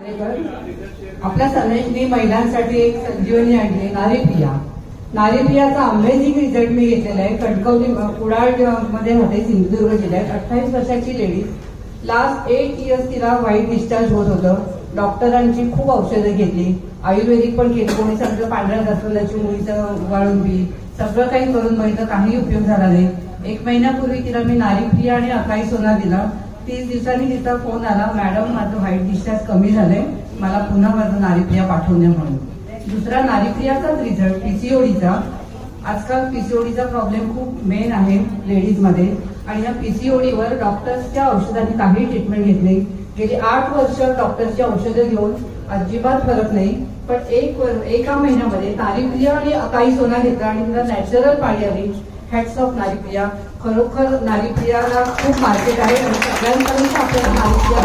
आपल्या सर्वांनी महिलांसाठी एक संजीवनी आणली नारीप्रिया. नारीप्रियाचा अमेझिंग रिझल्ट मी घेतलेला आहे. कणकवली कुडाळ मध्ये राहते, सिंधुदुर्ग जिल्ह्यात. 28 वर्षाची लेडीज. लास्ट 8 इयर्स तिला वाईट डिस्चार्ज होत होतं. डॉक्टरांची खूप औषधं घेतली, आयुर्वेदिक पण केली, कोणी सांगितलं पांढऱ्या जास्वंदाची मुळीचं वाळून बी, सगळं काही करून बघितलं, काही उपयोग झाला नाही. 1 महिन्यापूर्वी तिला मी नारीप्रिया आणि अकाई सोना दिला. 30 दिवसांनी तिचा फोन आला, मॅडम माझं व्हाईट डिस्चार्ज कमी झालंय, मला पुन्हा माझं नारीप्रिया पाठवून द्या म्हणून. दुसरा नारीप्रियाचाच रिझल्ट पीसीओडीचा. आजकाल पीसीओडीचा प्रॉब्लेम खूप मेन आहे लेडीजमध्ये, आणि या पीसीओडीवर डॉक्टर्सच्या औषधांनी काही ट्रीटमेंट घेत नाही. गेली 8 वर्ष डॉक्टरची औषधं घेऊन अजिबात फरक नाही. पण एका महिन्यामध्ये नारीप्रिया आणि अकाई सोना घेतला आणि तिला नॅचरल पाळी आली. Hats off Naripriya. खरोखर नारीप्रियाला खूप मार्केट आहे आणि सगळ्यांपर्यंत आपल्याला नारीप्रिया